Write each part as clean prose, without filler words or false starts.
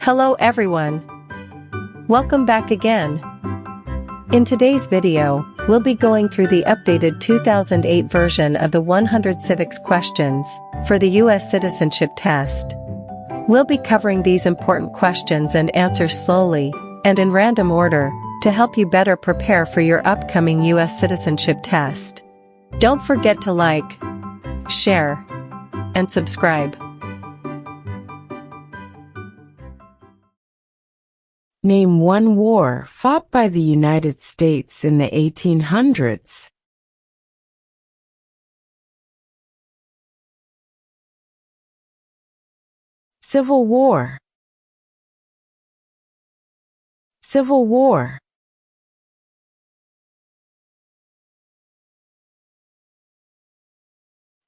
Hello everyone. Welcome back again. In today's video, we'll be going through the updated 2008 version of the 100 civics questions for the U.S. Citizenship Test. We'll be covering these important questions and answers slowly and in random order to help you better prepare for your upcoming U.S. Citizenship Test. Don't forget to like, share, and subscribe. Name one war fought by the United States in the 1800s. Civil War. Civil War.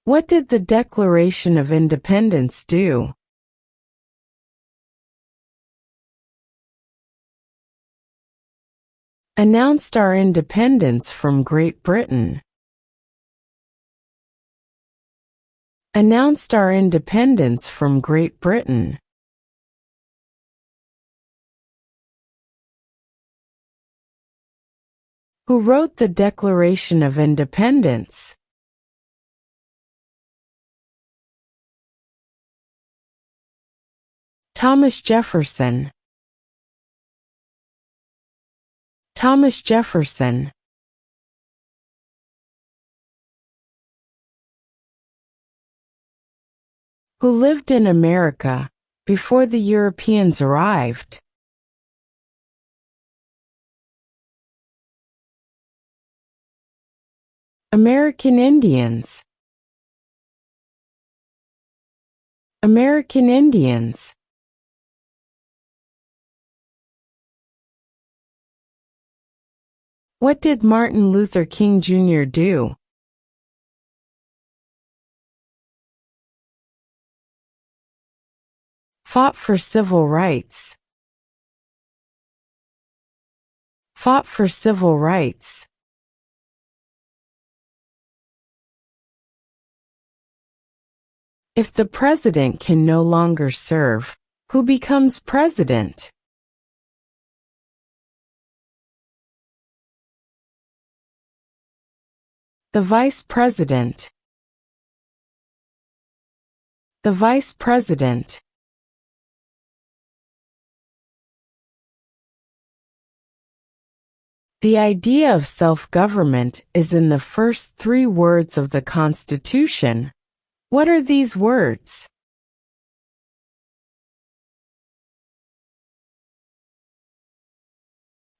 What did the Declaration of Independence do? Announced our independence from Great Britain. Announced our independence from Great Britain. Who wrote the Declaration of Independence? Thomas Jefferson. Thomas Jefferson. Who lived in America before the Europeans arrived? American Indians. American Indians. What did Martin Luther King Jr. do? Fought for civil rights. Fought for civil rights. If the president can no longer serve, who becomes president? The Vice President. The Vice President. The idea of self-government is in the first 3 words of the Constitution. What are these words?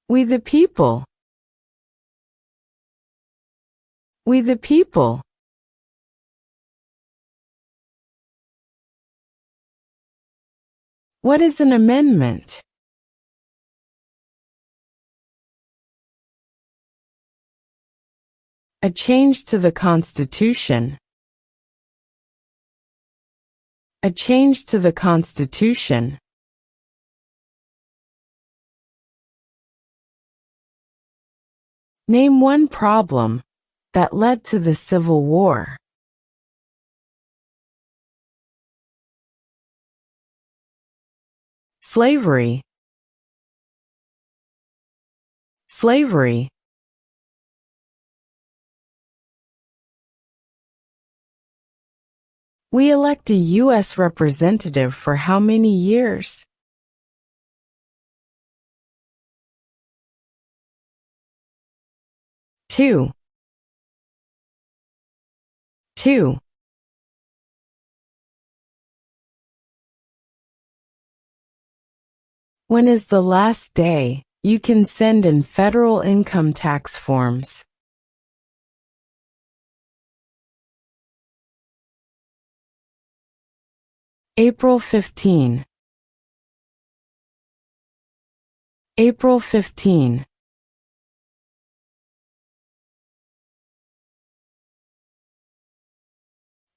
We the people. We the people. What is an amendment? A change to the Constitution. A change to the Constitution. Name one problem that led to the Civil War. Slavery. Slavery. We elect a U.S. representative for how many years? 2. 2. When is the last day you can send in federal income tax forms? April 15. April 15.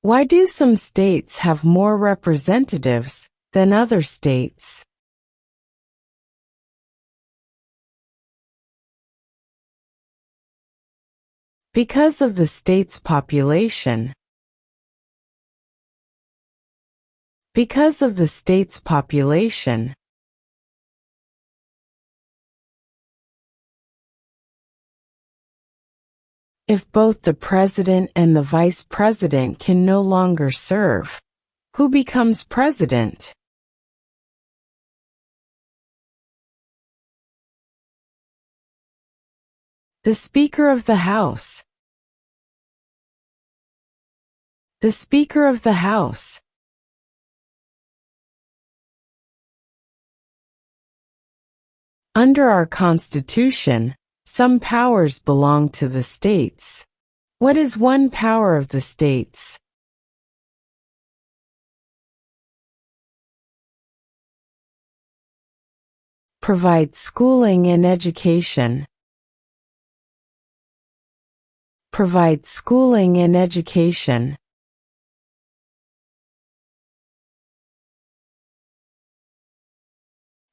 Why do some states have more representatives than other states? Because of the state's population. Because of the state's population. If both the president and the vice president can no longer serve, who becomes president? The Speaker of the House. The Speaker of the House. Under our Constitution, some powers belong to the states. What is one power of the states? Provide schooling and education. Provide schooling and education.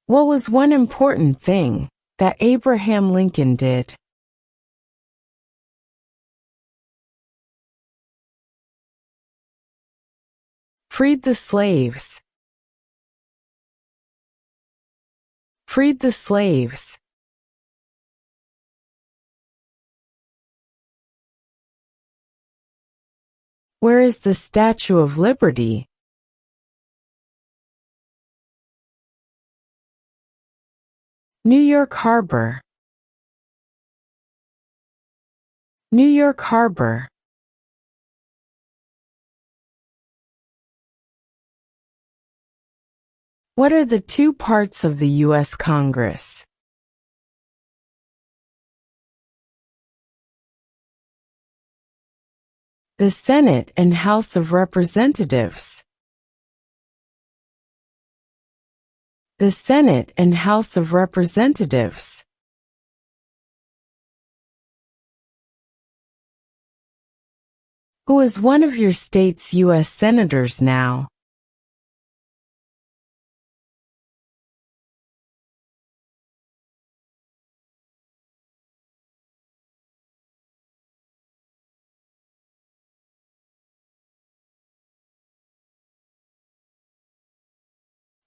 What was one important thing that Abraham Lincoln did? Freed the slaves. Freed the slaves. Where is the Statue of Liberty? New York Harbor. New York Harbor. What are the two parts of the U.S. Congress? The Senate and House of Representatives. The Senate and House of Representatives. Who is one of your state's U.S. senators now?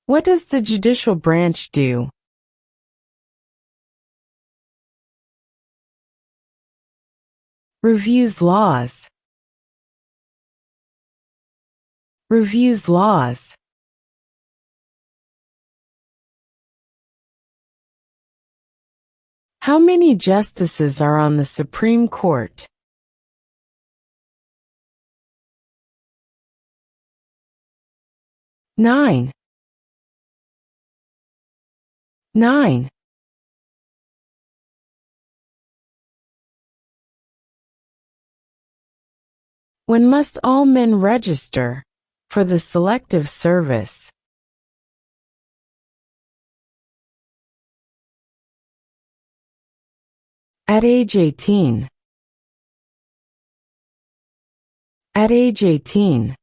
What does the judicial branch do? Reviews laws. Reviews laws. How many justices are on the Supreme Court? Nine. 9. When must all men register for the Selective Service? At age 18. At age 18.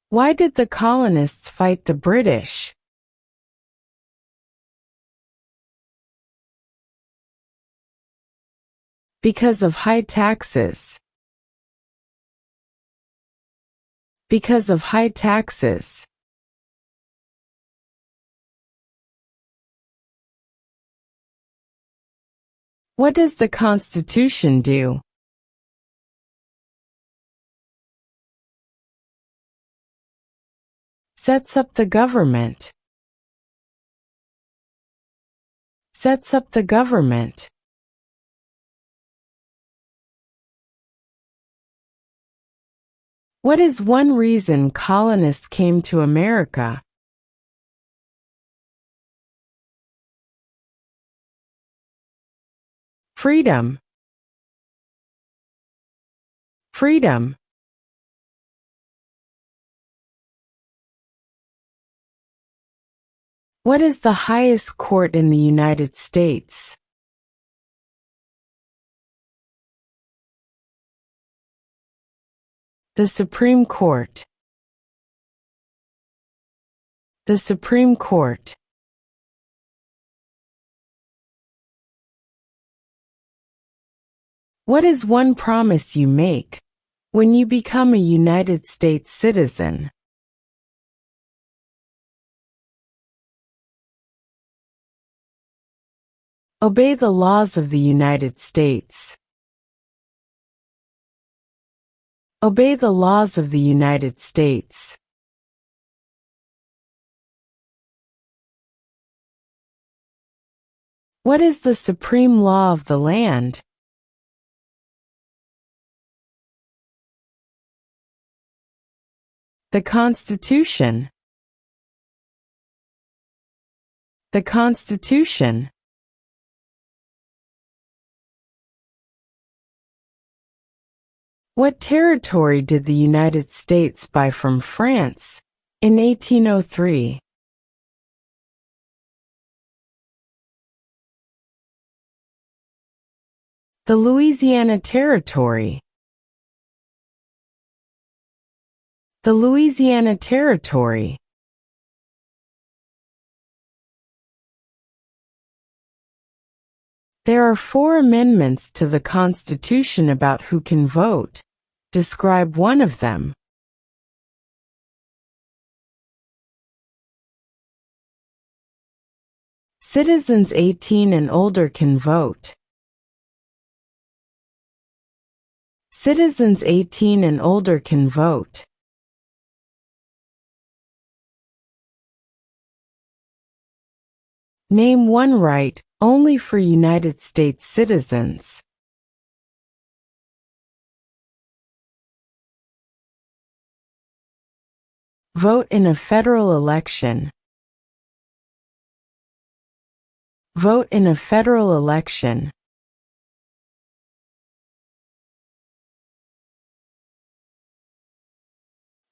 Why did the colonists fight the British? Because of high taxes. Because of high taxes. What does the Constitution do? Sets up the government. Sets up the government. What is one reason colonists came to America? Freedom. Freedom. What is the highest court in the United States? The Supreme Court. The Supreme Court. What is one promise you make when you become a United States citizen? Obey the laws of the United States. Obey the laws of the United States. What is the supreme law of the land? The Constitution. The Constitution. What territory did the United States buy from France in 1803? The Louisiana Territory. The Louisiana Territory. There are 4 amendments to the Constitution about who can vote. Describe one of them. Citizens 18 and older can vote. Citizens 18 and older can vote. Name one right only for United States citizens. Vote in a federal election. Vote in a federal election.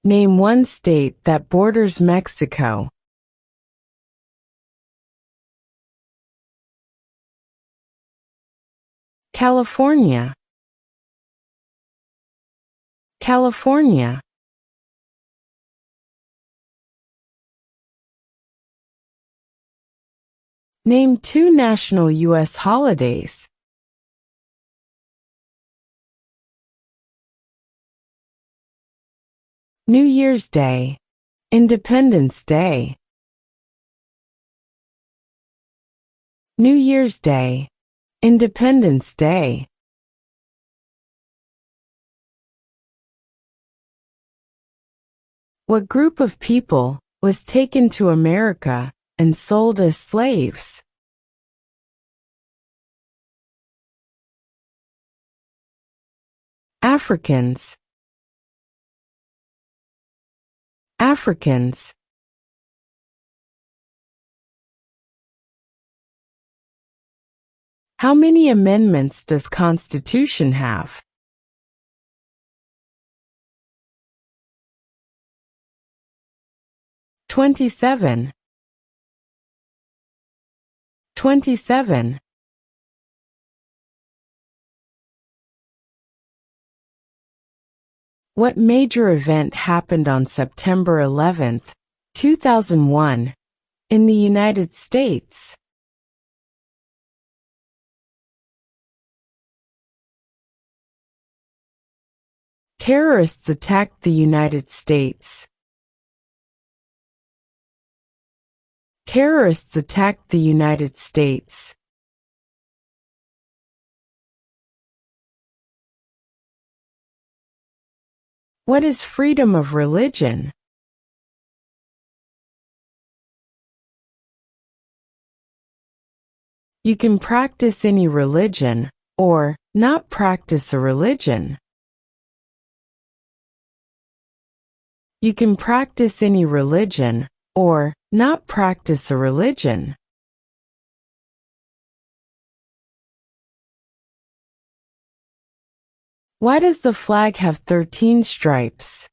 Name one state that borders Mexico. California. California. Name 2 national U.S. holidays. New Year's Day. Independence Day. New Year's Day. Independence Day. What group of people was taken to America and sold as slaves? Africans. Africans. How many amendments does Constitution have? "27". 27. What major event happened on September 11, 2001, in the United States? Terrorists attacked the United States. Terrorists attacked the United States. What is freedom of religion? You can practice any religion, or not practice a religion. You can practice any religion, or not practice a religion. Why does the flag have 13 stripes?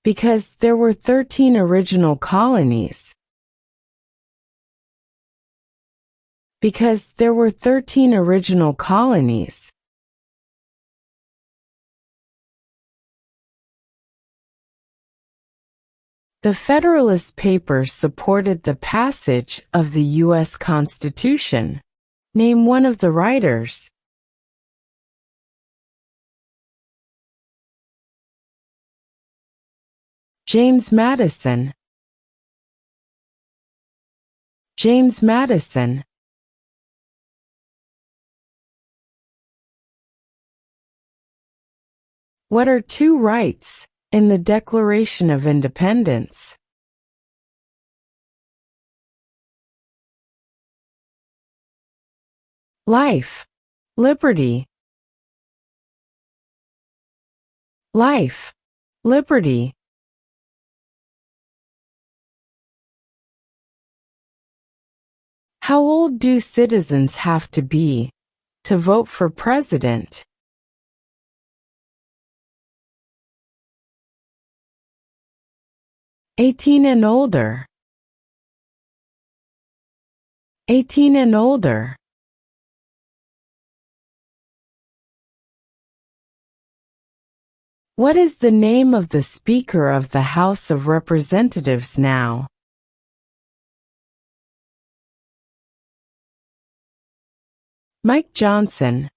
Because there were 13 original colonies. Because there were 13 original colonies. The Federalist Papers supported the passage of the U.S. Constitution. Name one of the writers. James Madison. James Madison. What are two rights in the Declaration of Independence? Life, liberty. Life, liberty. How old do citizens have to be to vote for president? 18 and older. 18 and older. What is the name of the Speaker of the House of Representatives now? Mike Johnson.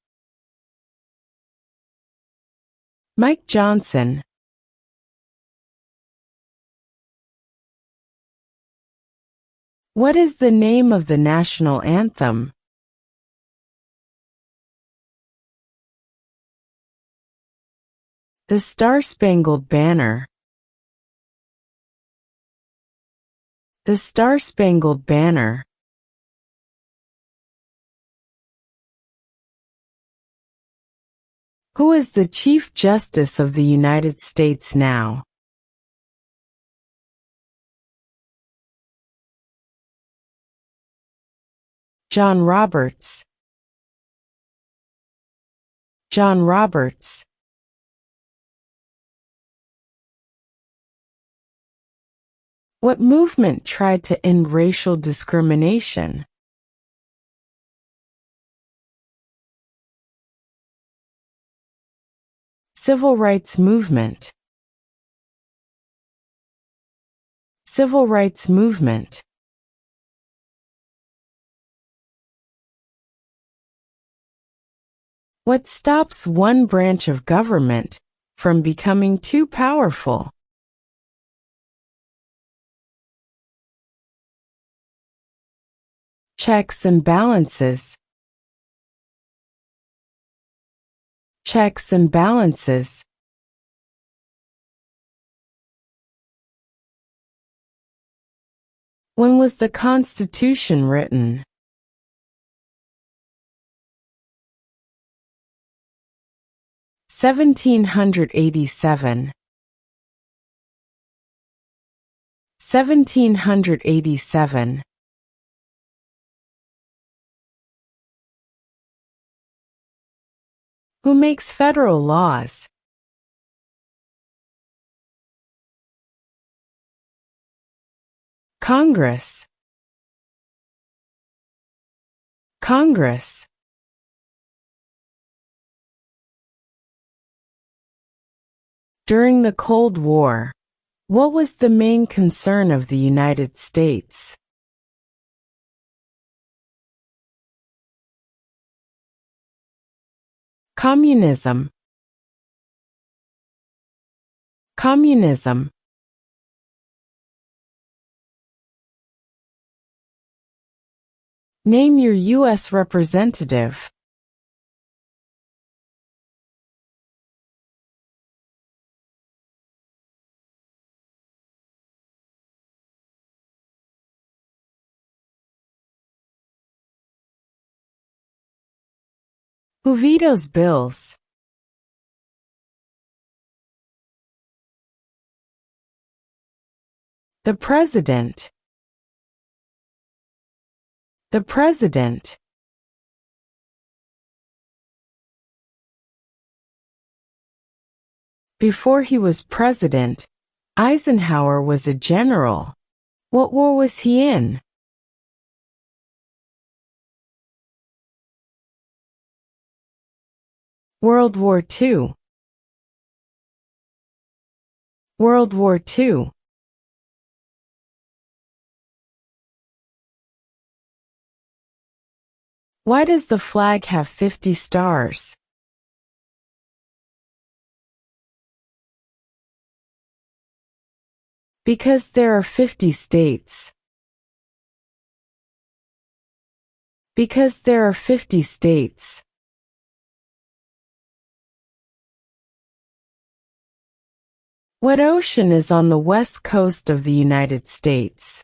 Mike Johnson. What is the name of the national anthem? The Star-Spangled Banner. The Star-Spangled Banner. Who is the Chief Justice of the United States now? John Roberts. John Roberts. What movement tried to end racial discrimination? Civil rights movement. Civil rights movement. What stops one branch of government from becoming too powerful? Checks and balances. Checks and balances. When was the Constitution written? (1787). 1787. Who makes federal laws? Congress. Congress. During the Cold War, what was the main concern of the United States? Communism. Communism. Name your U.S. representative. Who vetoes bills? The President. The President. Before he was president, Eisenhower was a general. What war was he in? World War II. World War II. Why does the flag have 50 stars? Because there are 50 states. Because there are 50 states. What ocean is on the west coast of the United States?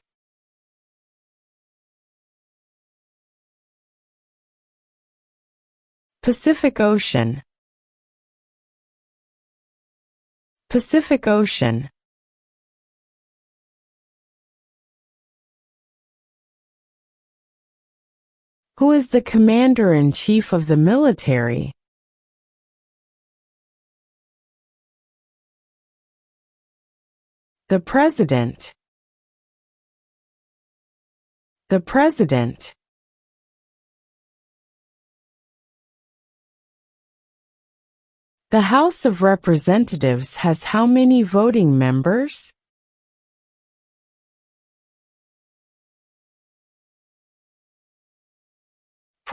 Pacific Ocean. Pacific Ocean. Who is the commander-in-chief of the military? The President. The President. The House of Representatives has how many voting members?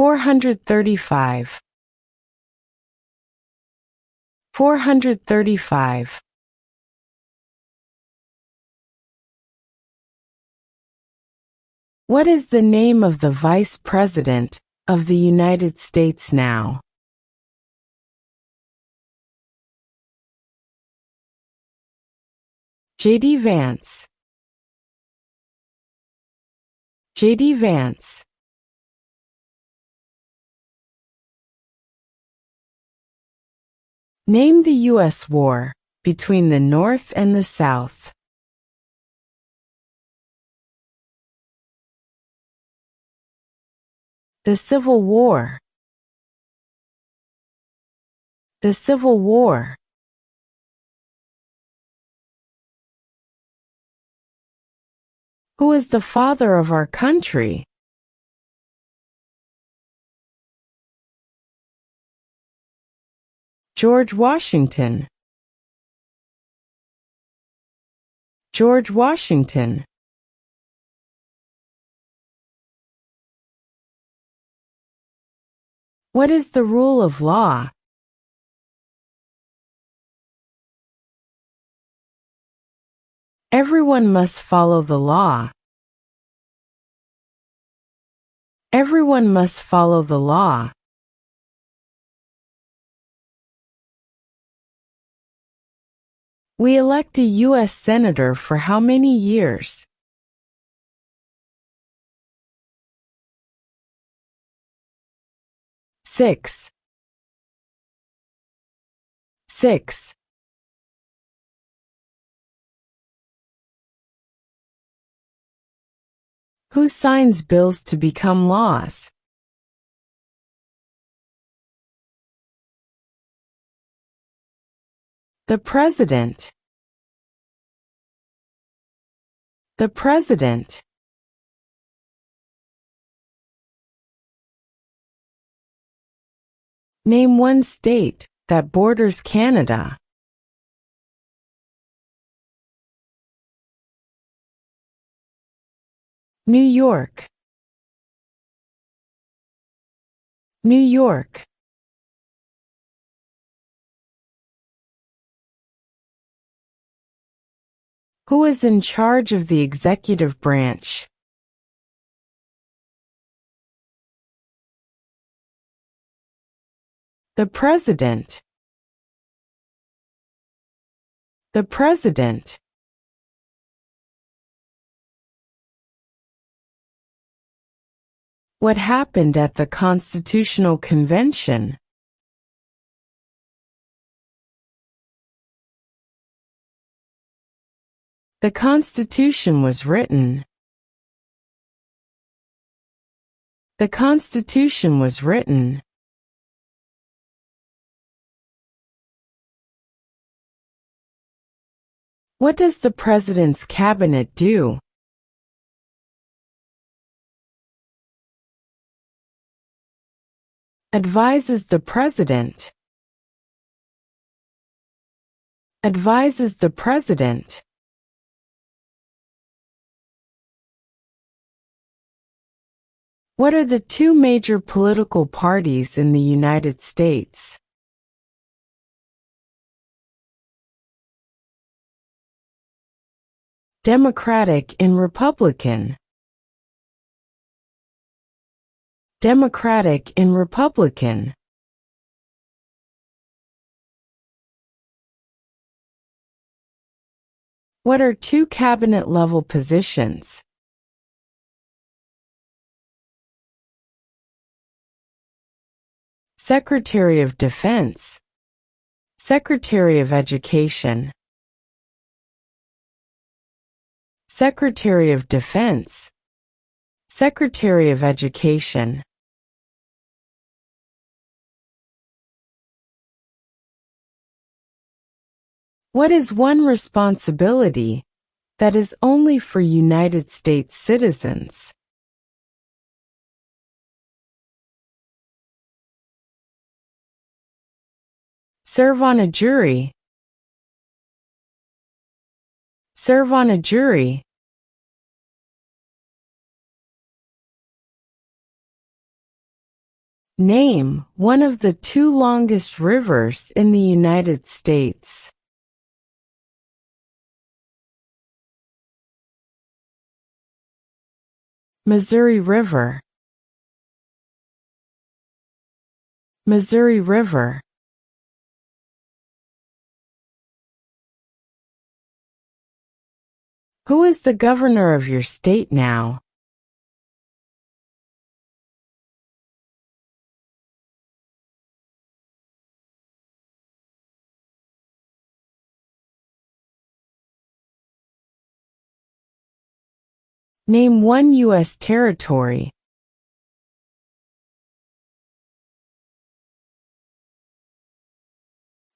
$435. 435. What is the name of the Vice President of the United States now? J.D. Vance. J.D. Vance. Name the U.S. war between the North and the South. The Civil War. The Civil War. Who is the father of our country? George Washington. George Washington. What is the rule of law? Everyone must follow the law. Everyone must follow the law. We elect a U.S. Senator for how many years? 6. 6. Who signs bills to become laws? The President. The President. Name one state that borders Canada. New York. New York. Who is in charge of the executive branch? The President. The President. What happened at the Constitutional Convention? The Constitution was written. The Constitution was written. What does the President's cabinet do? Advises the President. Advises the President. What are the two major political parties in the United States? Democratic and Republican. Democratic and Republican. What are two cabinet-level positions? Secretary of Defense, Secretary of Education. Secretary of Defense, Secretary of Education. What is one responsibility that is only for United States citizens? Serve on a jury. Serve on a jury. Name one of the two longest rivers in the United States. Missouri River. Missouri River. Who is the governor of your state now? Name one U.S. territory.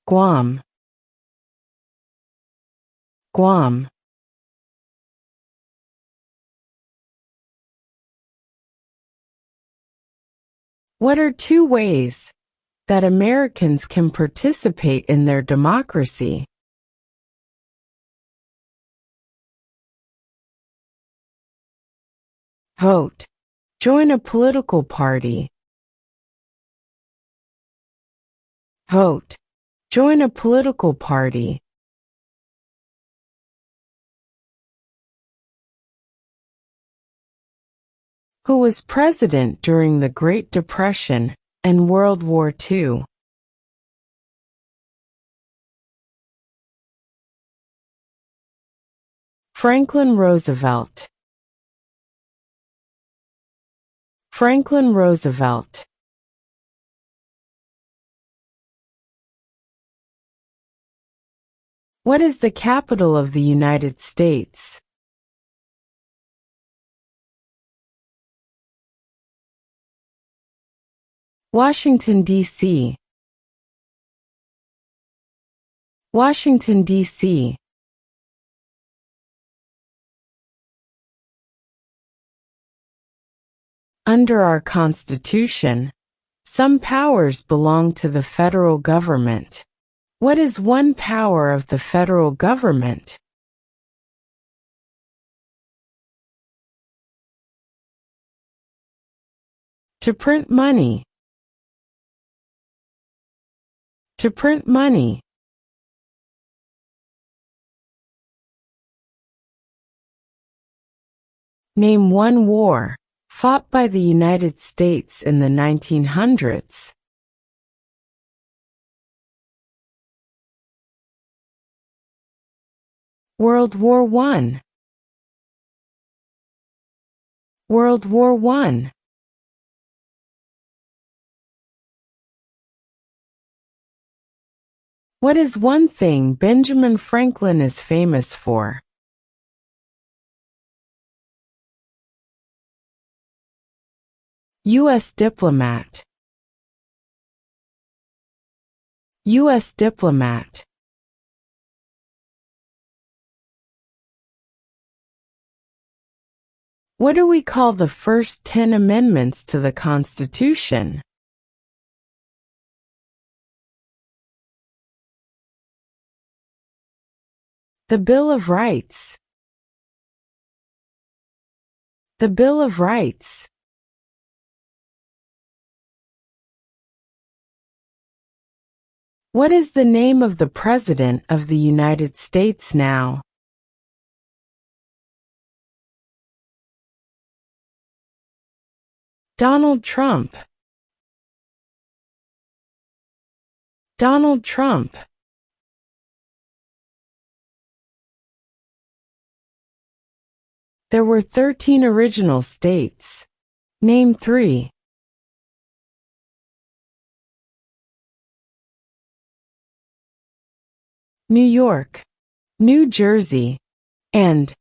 Guam. Guam. What are two ways that Americans can participate in their democracy? Vote. Join a political party. Vote. Join a political party. Who was president during the Great Depression and World War II? Franklin Roosevelt. Franklin Roosevelt. What is the capital of the United States? Washington, D.C. Washington, D.C. Under our Constitution, some powers belong to the federal government. What is one power of the federal government? To print money. To print money. Name one war fought by the United States in the 1900s. World War I. World War I. What is one thing Benjamin Franklin is famous for? U.S. diplomat. U.S. diplomat. What do we call the first 10 amendments to the Constitution? The Bill of Rights. The Bill of Rights. What is the name of the President of the United States now? Donald Trump. Donald Trump. There were 13 original states. Name 3. New York, New Jersey, and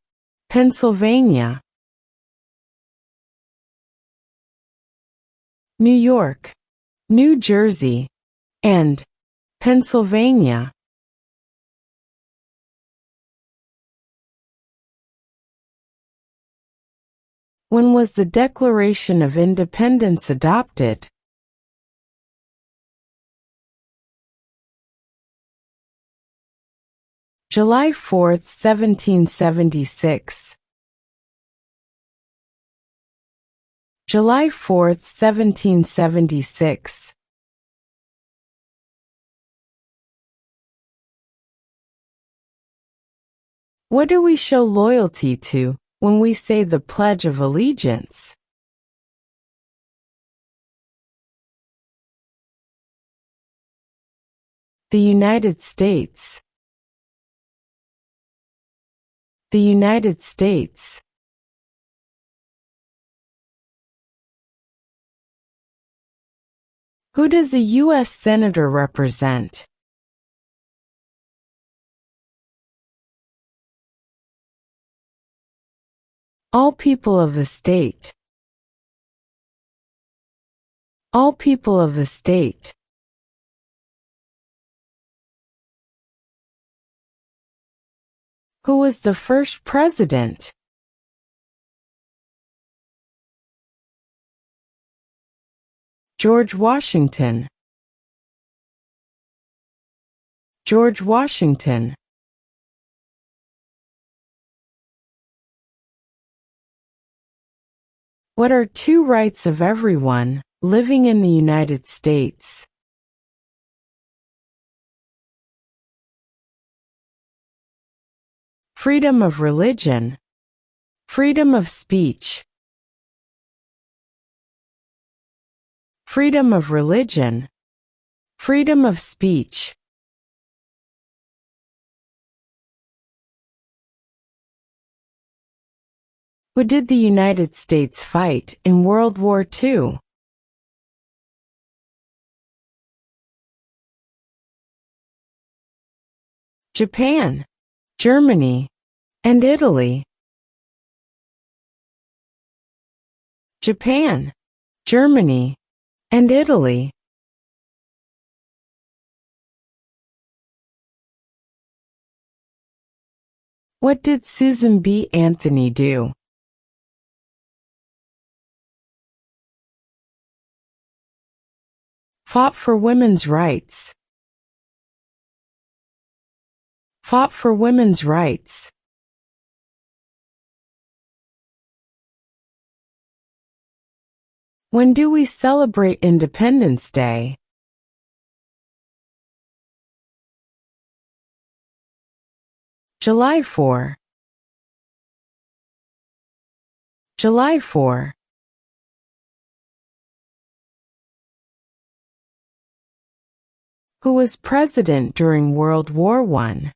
Pennsylvania. New York, New Jersey, and Pennsylvania. When was the Declaration of Independence adopted? July 4, 1776. July 4, 1776. What do we show loyalty to when we say the Pledge of Allegiance? The United States. The United States. Who does a U.S. Senator represent? All people of the state. All people of the state. Who was the first president? George Washington. George Washington. What are 2 rights of everyone living in the United States? Freedom of religion. Freedom of speech. Freedom of religion. Freedom of speech. Who did the United States fight in World War II? Japan, Germany, and Italy. Japan, Germany, and Italy. What did Susan B. Anthony do? Fought for women's rights. Fought for women's rights. When do we celebrate Independence Day? July 4. July 4. Who was president during World War I?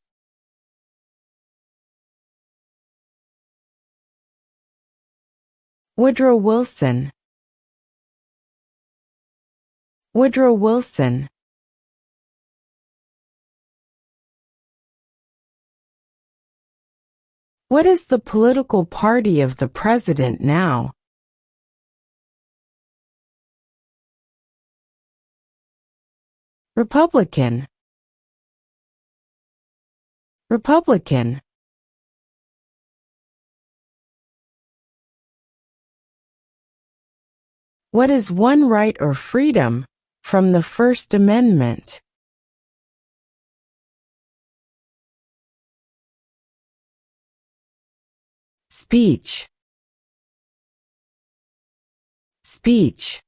Woodrow Wilson. Woodrow Wilson. What is the political party of the president now? Republican. Republican. What is one right or freedom from the First Amendment? Speech. Speech.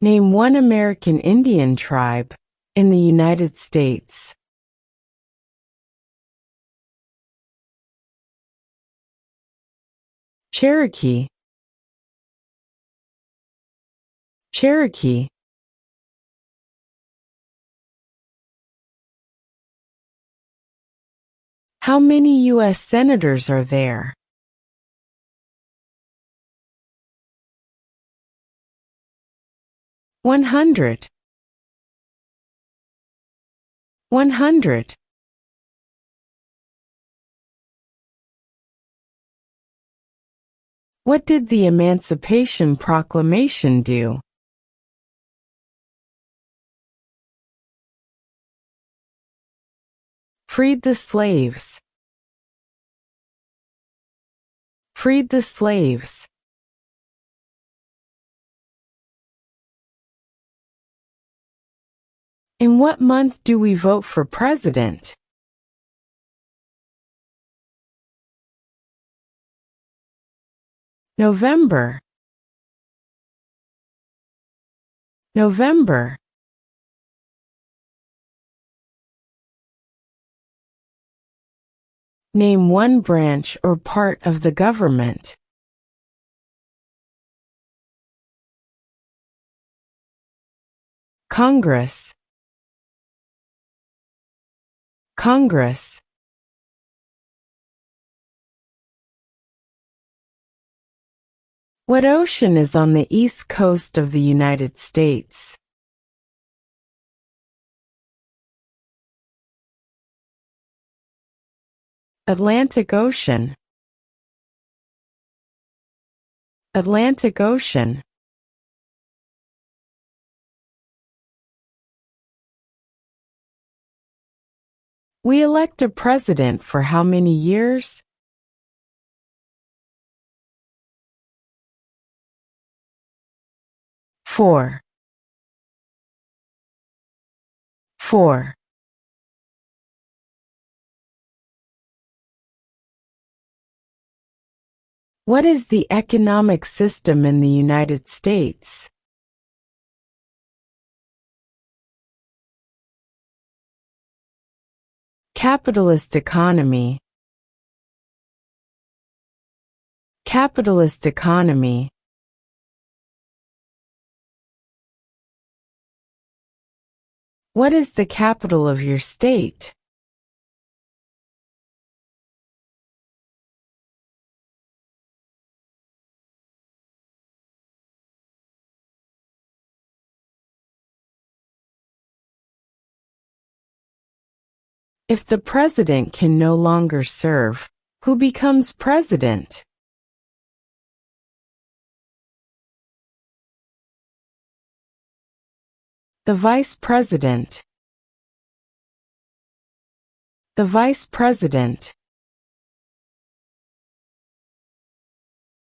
Name one American Indian tribe in the United States. Cherokee, Cherokee. How many U.S. senators are there? 100. 100. What did the Emancipation Proclamation do? Freed the slaves. Freed the slaves. In what month do we vote for president? November. November. Name one branch or part of the government. Congress. Congress. What ocean is on the east coast of the United States? Atlantic Ocean. Atlantic Ocean. We elect a president for how many years? 4. 4. What is the economic system in the United States? Capitalist economy. Capitalist economy. What is the capital of your state? If the president can no longer serve, who becomes president? The vice president. The vice president.